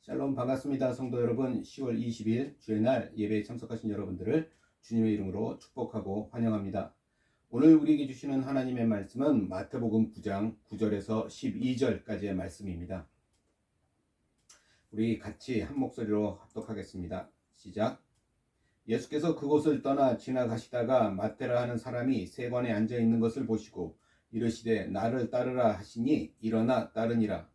샬롬 반갑습니다. 성도 여러분, 10월 20일 주의 날 예배에 참석하신 여러분들을 주님의 이름으로 축복하고 환영합니다. 오늘 우리에게 주시는 하나님의 말씀은 마태복음 9장 9절에서 12절까지의 말씀입니다. 우리 같이 한 목소리로 합독하겠습니다. 시작. 예수께서 그곳을 떠나 지나가시다가 마테라 하는 사람이 세관에 앉아 있는 것을 보시고 이르시되 나를 따르라 하시니 일어나 따르니라.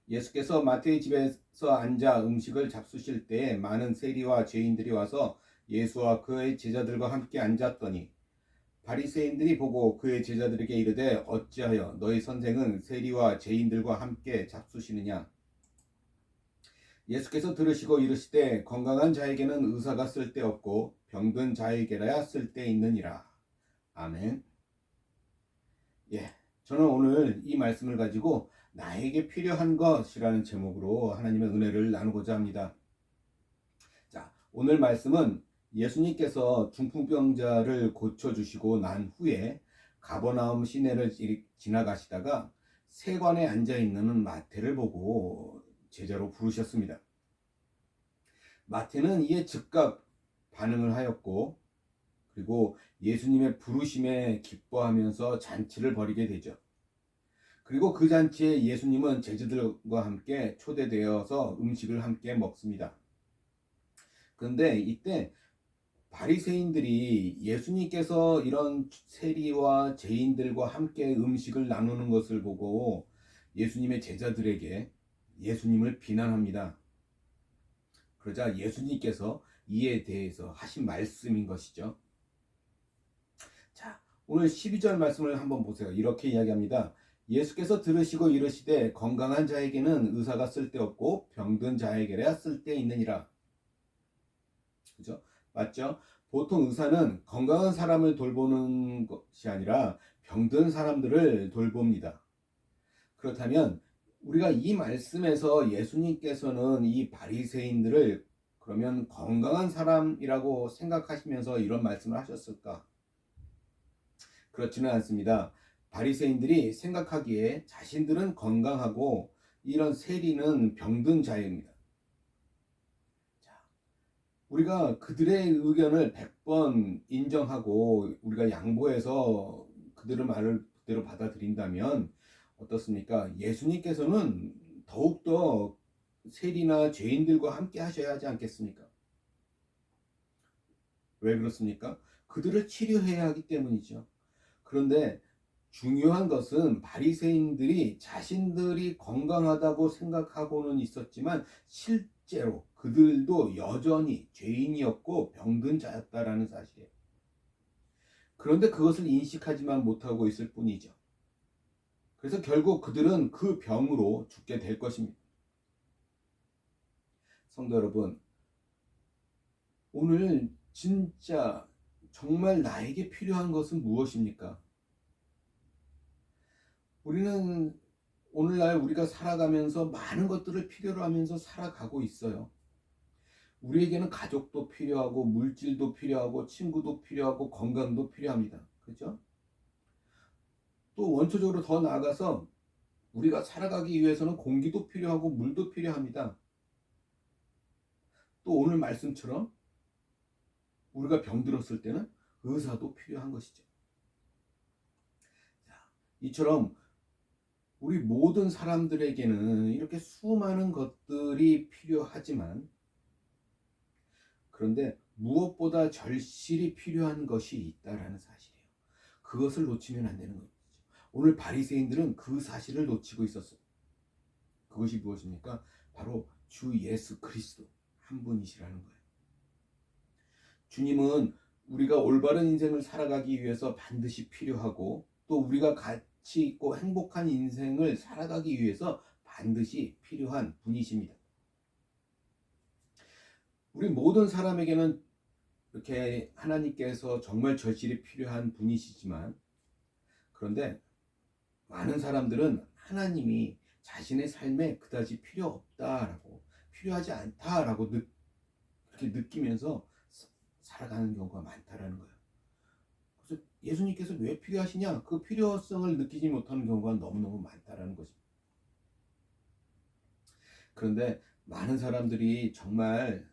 예수께서 마태의 집에서 앉아 음식을 잡수실 때에 많은 세리와 죄인들이 와서 예수와 그의 제자들과 함께 앉았더니 바리새인들이 보고 그의 제자들에게 이르되 어찌하여 너희 선생은 세리와 죄인들과 함께 잡수시느냐. 예수께서 들으시고 이르시되 건강한 자에게는 의사가 쓸데없고 병든 자에게라야 쓸데있느니라. 아멘. 저는 오늘 이 말씀을 가지고 나에게 필요한 것이라는 제목으로 하나님의 은혜를 나누고자 합니다. 자, 오늘 말씀은 예수님께서 중풍병자를 고쳐주시고 난 후에 가버나움 시내를 지나가시다가 세관에 앉아있는 마태를 보고 제자로 부르셨습니다. 마태는 이에 즉각 반응을 하였고 그리고 예수님의 부르심에 기뻐하면서 잔치를 벌이게 되죠. 그리고 그 잔치에 예수님은 제자들과 함께 초대되어서 음식을 함께 먹습니다. 그런데 이때 바리새인들이 예수님께서 이런 세리와 죄인들과 함께 음식을 나누는 것을 보고 예수님의 제자들에게 예수님을 비난합니다. 그러자 예수님께서 이에 대해서 하신 말씀인 것이죠. 자, 오늘 12절 말씀을 한번 보세요. 이렇게 이야기합니다. 예수께서 들으시고 이르시되 건강한 자에게는 의사가 쓸데없고 병든 자에게야 쓸데있느니라. 그죠? 맞죠? 보통 의사는 건강한 사람을 돌보는 것이 아니라 병든 사람들을 돌봅니다. 그렇다면 우리가 이 말씀에서 예수님께서는 이 바리새인들을 그러면 건강한 사람이라고 생각하시면서 이런 말씀을 하셨을까? 그렇지는 않습니다. 바리새인들이 생각하기에 자신들은 건강하고 이런 세리는 병든 자입니다. 자, 우리가 그들의 의견을 100번 인정하고 우리가 양보해서 그들의 말을 그대로 받아들인다면 어떻습니까? 예수님께서는 더욱더 세리나 죄인들과 함께 하셔야 하지 않겠습니까? 왜 그렇습니까? 그들을 치료해야 하기 때문이죠. 그런데 중요한 것은 바리새인들이 자신들이 건강하다고 생각하고는 있었지만 실제로 그들도 여전히 죄인이었고 병든 자였다라는 사실이에요. 그런데 그것을 인식하지만 못하고 있을 뿐이죠. 그래서 결국 그들은 그 병으로 죽게 될 것입니다. 성도 여러분, 오늘 진짜 정말 나에게 필요한 것은 무엇입니까? 우리는 오늘날 우리가 살아가면서 많은 것들을 필요로 하면서 살아가고 있어요. 우리에게는 가족도 필요하고 물질도 필요하고 친구도 필요하고 건강도 필요합니다. 그렇죠? 또 원초적으로 더 나아가서 우리가 살아가기 위해서는 공기도 필요하고 물도 필요합니다. 또 오늘 말씀처럼 우리가 병들었을 때는 의사도 필요한 것이죠. 자, 이처럼 우리 모든 사람들에게는 이렇게 수많은 것들이 필요하지만 그런데 무엇보다 절실히 필요한 것이 있다라는 사실이에요. 그것을 놓치면 안 되는 거죠. 오늘 바리새인들은 그 사실을 놓치고 있었어요. 그것이 무엇입니까? 바로 주 예수 그리스도 한 분이시라는 거예요. 주님은 우리가 올바른 인생을 살아가기 위해서 반드시 필요하고 또 우리가 가치 있고 행복한 인생을 살아가기 위해서 반드시 필요한 분이십니다. 우리 모든 사람에게는 이렇게 하나님께서 정말 절실히 필요한 분이시지만 그런데 많은 사람들은 하나님이 자신의 삶에 그다지 필요 없다라고 필요하지 않다라고 그렇게 느끼면서 살아가는 경우가 많다라는 거예요. 그래서 예수님께서 왜 필요하시냐? 그 필요성을 느끼지 못하는 경우가 너무너무 많다라는 것입니다. 그런데 많은 사람들이 정말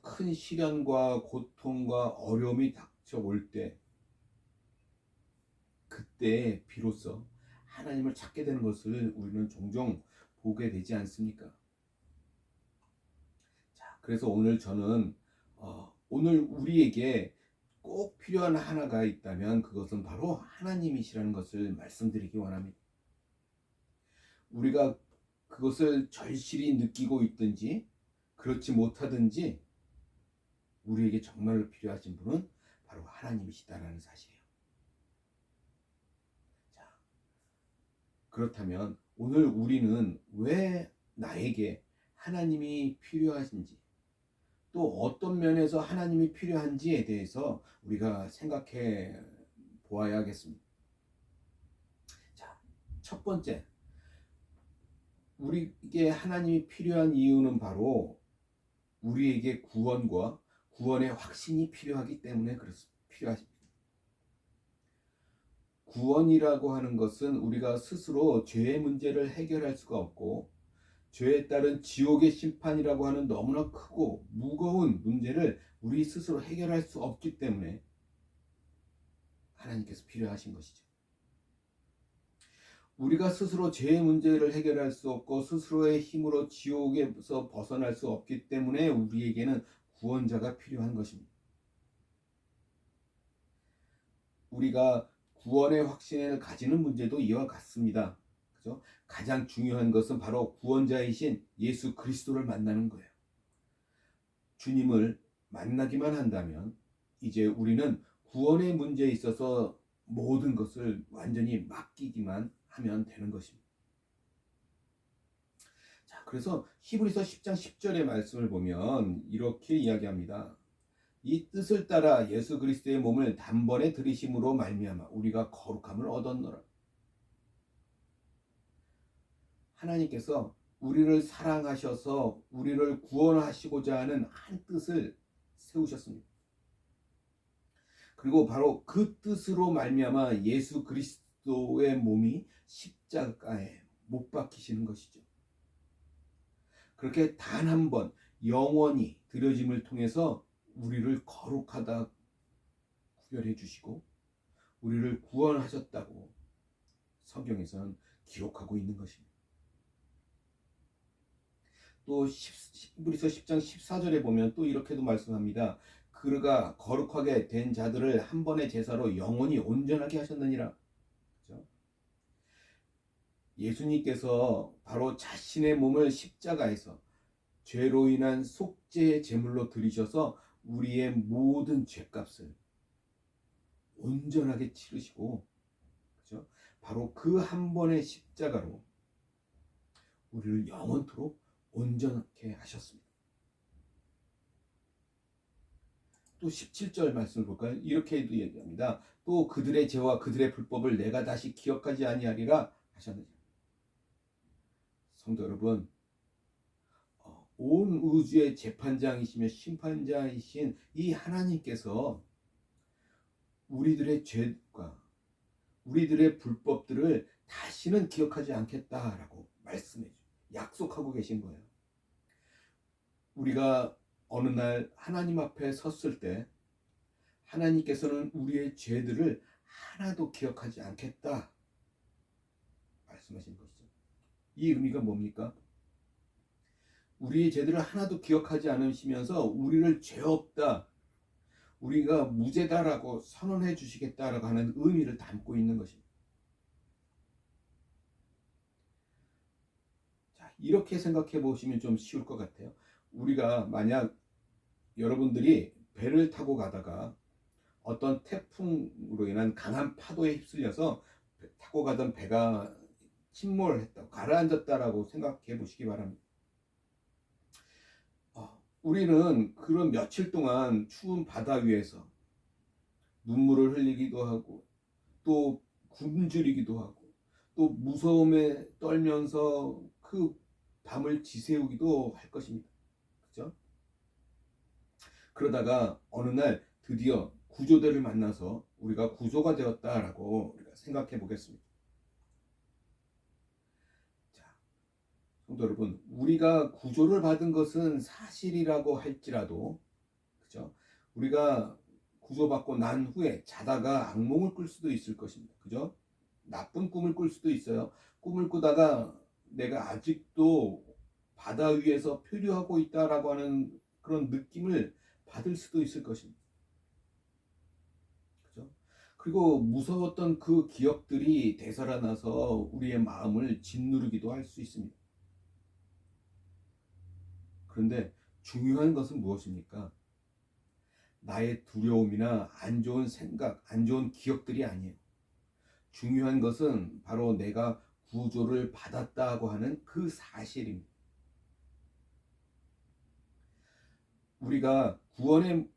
큰 시련과 고통과 어려움이 닥쳐올 때, 그때 비로소 하나님을 찾게 되는 것을 우리는 종종 보게 되지 않습니까? 자, 그래서 오늘 저는 오늘 우리에게 꼭 필요한 하나가 있다면 그것은 바로 하나님이시라는 것을 말씀드리기 원합니다. 우리가 그것을 절실히 느끼고 있든지 그렇지 못하든지 우리에게 정말로 필요하신 분은 바로 하나님이시다라는 사실이에요. 자, 그렇다면 오늘 우리는 왜 나에게 하나님이 필요하신지, 또 어떤 면에서 하나님이 필요한지에 대해서 우리가 생각해 보아야겠습니다. 자, 첫 번째, 우리에게 하나님이 필요한 이유는 바로 우리에게 구원과 구원의 확신이 필요하기 때문에 필요하십니다. 구원이라고 하는 것은 우리가 스스로 죄의 문제를 해결할 수가 없고, 죄에 따른 지옥의 심판이라고 하는 너무나 크고 무거운 문제를 우리 스스로 해결할 수 없기 때문에 하나님께서 필요하신 것이죠. 우리가 스스로 죄의 문제를 해결할 수 없고 스스로의 힘으로 지옥에서 벗어날 수 없기 때문에 우리에게는 구원자가 필요한 것입니다. 우리가 구원의 확신을 가지는 문제도 이와 같습니다. 그죠? 가장 중요한 것은 바로 구원자이신 예수 그리스도를 만나는 거예요. 주님을 만나기만 한다면 이제 우리는 구원의 문제에 있어서 모든 것을 완전히 맡기기만 하면 되는 것입니다. 자, 그래서 히브리서 10장 10절의 말씀을 보면 이렇게 이야기합니다. 이 뜻을 따라 예수 그리스도의 몸을 단번에 들이심으로 말미암아 우리가 거룩함을 얻었노라. 하나님께서 우리를 사랑하셔서 우리를 구원하시고자 하는 한 뜻을 세우셨습니다. 그리고 바로 그 뜻으로 말미암아 예수 그리스도의 몸이 십자가에 못 박히시는 것이죠. 그렇게 단 한 번 영원히 드려짐을 통해서 우리를 거룩하다 구별해 주시고 우리를 구원하셨다고 성경에서는 기록하고 있는 것입니다. 또 히브리서 10장 14절에 보면 또 이렇게도 말씀합니다. 그가 거룩하게 된 자들을 한 번의 제사로 영원히 온전하게 하셨느니라. 그렇죠? 예수님께서 바로 자신의 몸을 십자가에서 죄로 인한 속죄의 제물로 드리셔서 우리의 모든 죄값을 온전하게 치르시고, 그렇죠? 바로 그 한 번의 십자가로 우리를 영원토록 온전하게 하셨습니다. 또 17절 말씀을 볼까요? 이렇게도 얘기합니다. 또 그들의 죄와 그들의 불법을 내가 다시 기억하지 아니하리라 하셨느니라. 성도 여러분, 온 우주의 재판장이시며 심판자이신 이 하나님께서 우리들의 죄과 우리들의 불법들을 다시는 기억하지 않겠다라고 말씀해 약속하고 계신 거예요. 우리가 어느 날 하나님 앞에 섰을 때 하나님께서는 우리의 죄들을 하나도 기억하지 않겠다 말씀하신 것이죠. 이 의미가 뭡니까? 우리의 죄들을 하나도 기억하지 않으시면서 우리를 죄 없다, 우리가 무죄다라고 선언해 주시겠다라고 하는 의미를 담고 있는 것입니다. 자, 이렇게 생각해 보시면 좀 쉬울 것 같아요. 우리가 만약 여러분들이 배를 타고 가다가 어떤 태풍으로 인한 강한 파도에 휩쓸려서 타고 가던 배가 침몰했다, 가라앉았다라고 생각해 보시기 바랍니다. 우리는 그런 며칠 동안 추운 바다 위에서 눈물을 흘리기도 하고 또 굶주리기도 하고 또 무서움에 떨면서 그 밤을 지새우기도 할 것입니다. 그렇죠? 그러다가 어느 날 드디어 구조대를 만나서 우리가 구조가 되었다라고 우리가 생각해 보겠습니다. 자, 성도 여러분, 우리가 구조를 받은 것은 사실이라고 할지라도, 그죠? 우리가 구조받고 난 후에 자다가 악몽을 꿀 수도 있을 것입니다. 그죠? 나쁜 꿈을 꿀 수도 있어요. 꿈을 꾸다가 내가 아직도 바다 위에서 표류하고 있다라고 하는 그런 느낌을 받을 수도 있을 것입니다. 그죠? 그리고 무서웠던 그 기억들이 되살아나서 우리의 마음을 짓누르기도 할 수 있습니다. 그런데 중요한 것은 무엇입니까? 나의 두려움이나 안 좋은 생각, 안 좋은 기억들이 아니에요. 중요한 것은 바로 내가 구조를 받았다고 하는 그 사실입니다. 우리가 구원을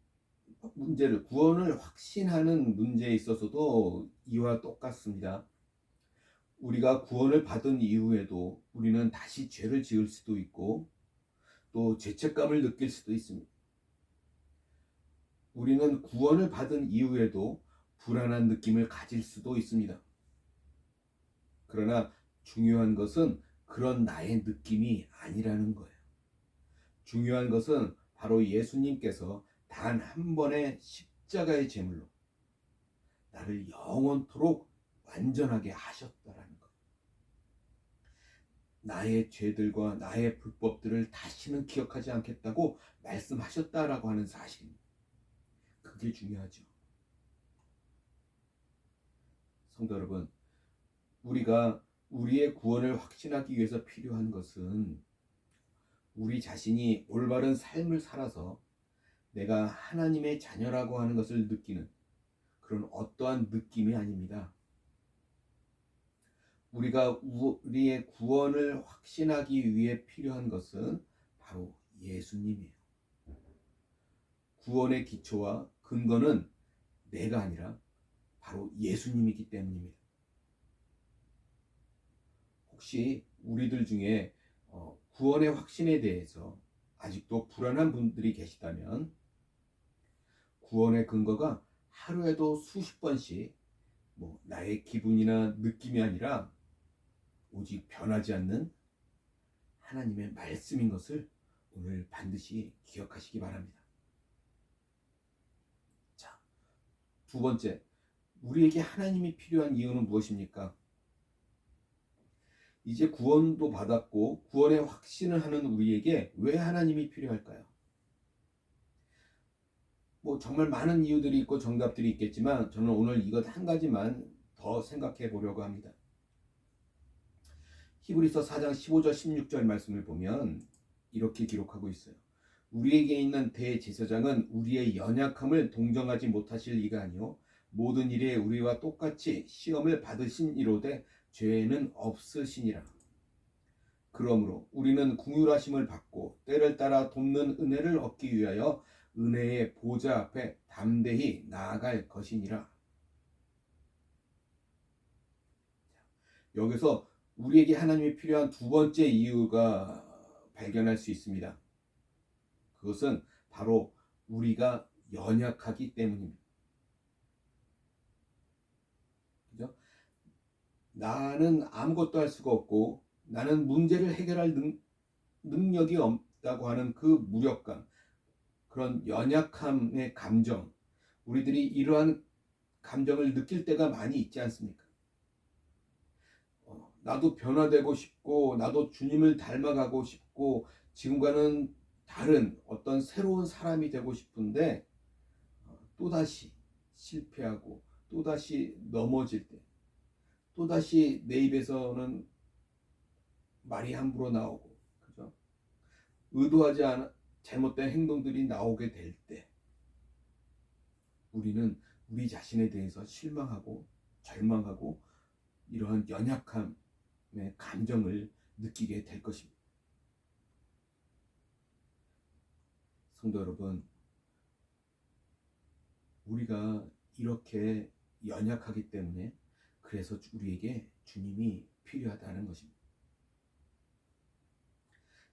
확신하는 문제에 있어서도 이와 똑같습니다. 우리가 구원을 받은 이후에도 우리는 다시 죄를 지을 수도 있고 또 죄책감을 느낄 수도 있습니다. 우리는 구원을 받은 이후에도 불안한 느낌을 가질 수도 있습니다. 그러나 중요한 것은 그런 나의 느낌이 아니라는 거예요. 중요한 것은 바로 예수님께서 단 한 번의 십자가의 제물로 나를 영원토록 완전하게 하셨다라는 것. 나의 죄들과 나의 불법들을 다시는 기억하지 않겠다고 말씀하셨다라고 하는 사실입니다. 그게 중요하죠. 성도 여러분, 우리가 우리의 구원을 확신하기 위해서 필요한 것은 우리 자신이 올바른 삶을 살아서 내가 하나님의 자녀라고 하는 것을 느끼는 그런 어떠한 느낌이 아닙니다. 우리가 우리의 구원을 확신하기 위해 필요한 것은 바로 예수님이에요. 구원의 기초와 근거는 내가 아니라 바로 예수님이기 때문입니다. 혹시 우리들 중에 구원의 확신에 대해서 아직도 불안한 분들이 계시다면 구원의 근거가 하루에도 수십 번씩 나의 기분이나 느낌이 아니라 오직 변하지 않는 하나님의 말씀인 것을 오늘 반드시 기억하시기 바랍니다. 자, 두 번째, 우리에게 하나님이 필요한 이유는 무엇입니까? 이제 구원도 받았고 구원의 확신을 하는 우리에게 왜 하나님이 필요할까요? 정말 많은 이유들이 있고 정답들이 있겠지만 저는 오늘 이것 한 가지만 더 생각해 보려고 합니다. 히브리서 4장 15절 16절 말씀을 보면 이렇게 기록하고 있어요. 우리에게 있는 대제사장은 우리의 연약함을 동정하지 못하실 이가 아니요 모든 일에 우리와 똑같이 시험을 받으신 이로되 죄는 없으시니라. 그러므로 우리는 긍휼하심을 받고 때를 따라 돕는 은혜를 얻기 위하여 은혜의 보좌 앞에 담대히 나아갈 것이니라. 여기서 우리에게 하나님이 필요한 두 번째 이유가 발견할 수 있습니다. 그것은 바로 우리가 연약하기 때문입니다. 그죠? 나는 아무것도 할 수가 없고 나는 문제를 해결할 능력이 없다고 하는 그 무력감, 그런 연약함의 감정, 우리들이 이러한 감정을 느낄 때가 많이 있지 않습니까? 나도 변화되고 싶고 나도 주님을 닮아가고 싶고 지금과는 다른 어떤 새로운 사람이 되고 싶은데 또다시 실패하고 또다시 넘어질 때 또다시 내 입에서는 말이 함부로 나오고 그죠? 의도하지 않은 잘못된 행동들이 나오게 될 때 우리는 우리 자신에 대해서 실망하고 절망하고 이러한 연약함의 감정을 느끼게 될 것입니다. 성도 여러분, 우리가 이렇게 연약하기 때문에 그래서 우리에게 주님이 필요하다는 것입니다.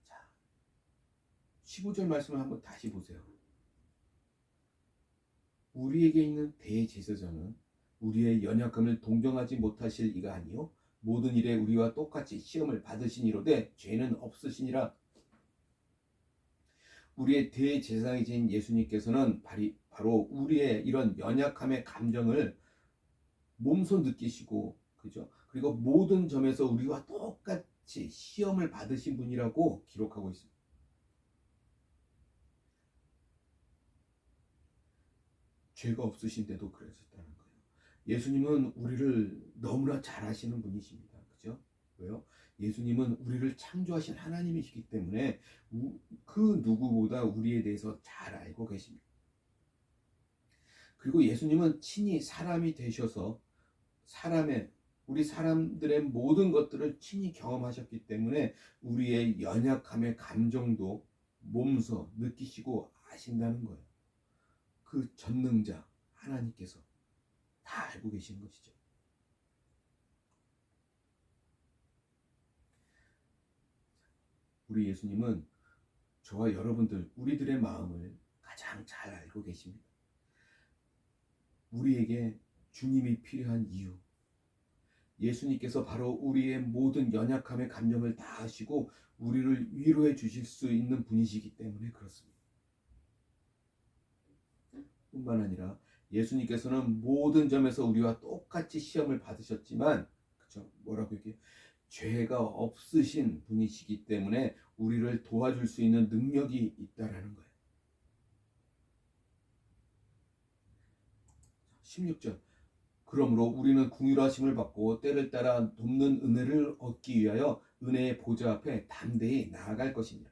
자, 15절 말씀을 한번 다시 보세요. 우리에게 있는 대제사장은 우리의 연약함을 동정하지 못하실 이가 아니요 모든 일에 우리와 똑같이 시험을 받으시니로되 죄는 없으시니라. 우리의 대제사장이신 예수님께서는 바로 우리의 이런 연약함의 감정을 몸소 느끼시고, 그죠? 그리고 모든 점에서 우리와 똑같이 시험을 받으신 분이라고 기록하고 있습니다. 죄가 없으신데도 그러셨다는 거예요. 예수님은 우리를 너무나 잘 아시는 분이십니다. 그죠? 왜요? 예수님은 우리를 창조하신 하나님이시기 때문에 그 누구보다 우리에 대해서 잘 알고 계십니다. 그리고 예수님은 친히 사람이 되셔서 우리 사람들의 모든 것들을 친히 경험하셨기 때문에 우리의 연약함의 감정도 몸소 느끼시고 아신다는 거예요. 그 전능자 하나님께서 다 알고 계시는 것이죠. 우리 예수님은 저와 여러분들, 우리들의 마음을 가장 잘 알고 계십니다. 우리에게 주님이 필요한 이유, 예수님께서 바로 우리의 모든 연약함의 감정을 다 아시고 우리를 위로해 주실 수 있는 분이시기 때문에 그렇습니다. 뿐만 아니라 예수님께서는 모든 점에서 우리와 똑같이 시험을 받으셨지만, 그렇죠? 뭐라고 얘기해요? 죄가 없으신 분이시기 때문에 우리를 도와줄 수 있는 능력이 있다라는 거예요. 16절. 그러므로 우리는 긍휼하심을 받고 때를 따라 돕는 은혜를 얻기 위하여 은혜의 보좌 앞에 담대히 나아갈 것입니다.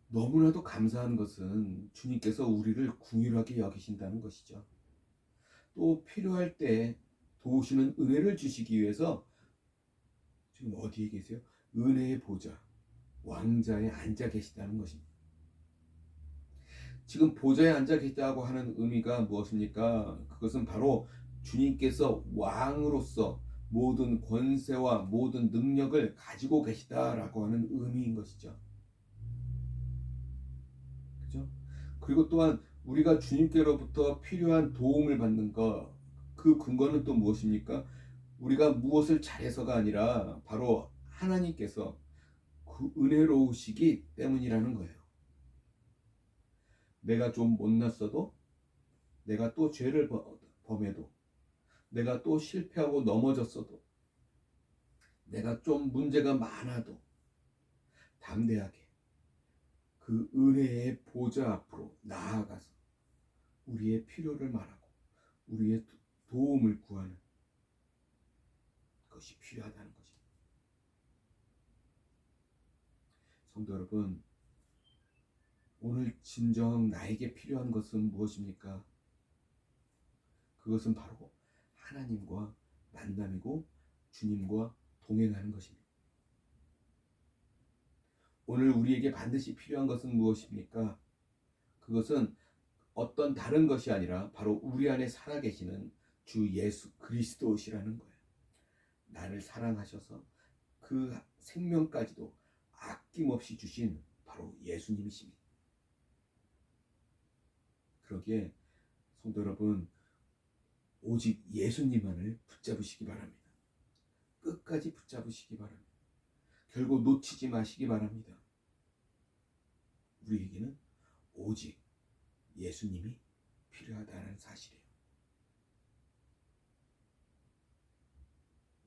너무나도 감사한 것은 주님께서 우리를 긍휼하게 여기신다는 것이죠. 또 필요할 때 도우시는 은혜를 주시기 위해서 지금 어디에 계세요? 은혜의 보좌, 왕자에 앉아 계시다는 것입니다. 지금 보좌에 앉아 계시다고 하는 의미가 무엇입니까? 그것은 바로 주님께서 왕으로서 모든 권세와 모든 능력을 가지고 계시다라고 하는 의미인 것이죠. 그죠? 그리고 또한 우리가 주님께로부터 필요한 도움을 받는 것, 그 근거는 또 무엇입니까? 우리가 무엇을 잘해서가 아니라 바로 하나님께서 그 은혜로우시기 때문이라는 거예요. 내가 좀 못났어도, 내가 또 죄를 범해도, 내가 또 실패하고 넘어졌어도, 내가 좀 문제가 많아도 담대하게 그 은혜의 보좌 앞으로 나아가서 우리의 필요를 말하고 우리의 도움을 구하는 것이 필요하다는 것입니다. 성도 여러분, 오늘 진정 나에게 필요한 것은 무엇입니까? 그것은 바로 하나님과 만남이고 주님과 동행하는 것입니다. 오늘 우리에게 반드시 필요한 것은 무엇입니까? 그것은 어떤 다른 것이 아니라 바로 우리 안에 살아계시는 주 예수 그리스도시라는 거예요. 나를 사랑하셔서 그 생명까지도 아낌없이 주신 바로 예수님이십니다. 그러기에 성도 여러분, 오직 예수님만을 붙잡으시기 바랍니다. 끝까지 붙잡으시기 바랍니다. 결국 놓치지 마시기 바랍니다. 우리에게는 오직 예수님이 필요하다는 사실이에요.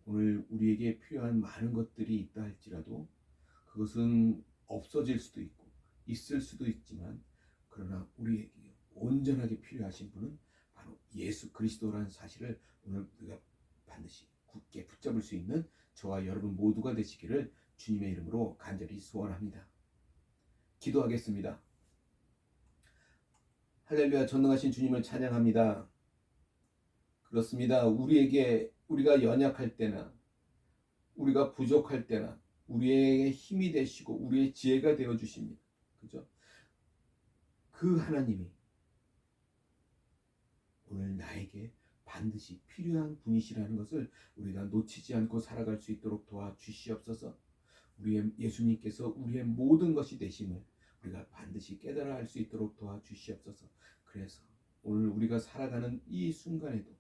오늘 우리에게 필요한 많은 것들이 있다 할지라도 그것은 없어질 수도 있고 있을 수도 있지만, 그러나 우리에게 온전하게 필요하신 분은 바로 예수 그리스도라는 사실을 오늘 우리가 반드시 굳게 붙잡을 수 있는 저와 여러분 모두가 되시기를 주님의 이름으로 간절히 소원합니다. 기도하겠습니다. 할렐루야. 전능하신 주님을 찬양합니다. 그렇습니다. 우리가 연약할 때나 우리가 부족할 때나 우리의 힘이 되시고 우리의 지혜가 되어 주십니다. 그죠? 그 하나님이 오늘 나에게 반드시 필요한 분이시라는 것을 우리가 놓치지 않고 살아갈 수 있도록 도와주시옵소서. 우리의 예수님께서 우리의 모든 것이 되심을 우리가 반드시 깨달아 알 수 있도록 도와주시옵소서. 그래서 오늘 우리가 살아가는 이 순간에도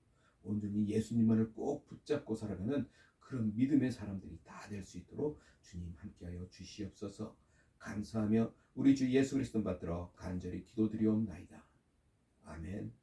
온전히 예수님만을 꼭 붙잡고 살아가는 그런 믿음의 사람들이 다 될 수 있도록 주님 함께하여 주시옵소서. 감사하며 우리 주 예수 그리스도 받들어 간절히 기도드리옵나이다. 아멘.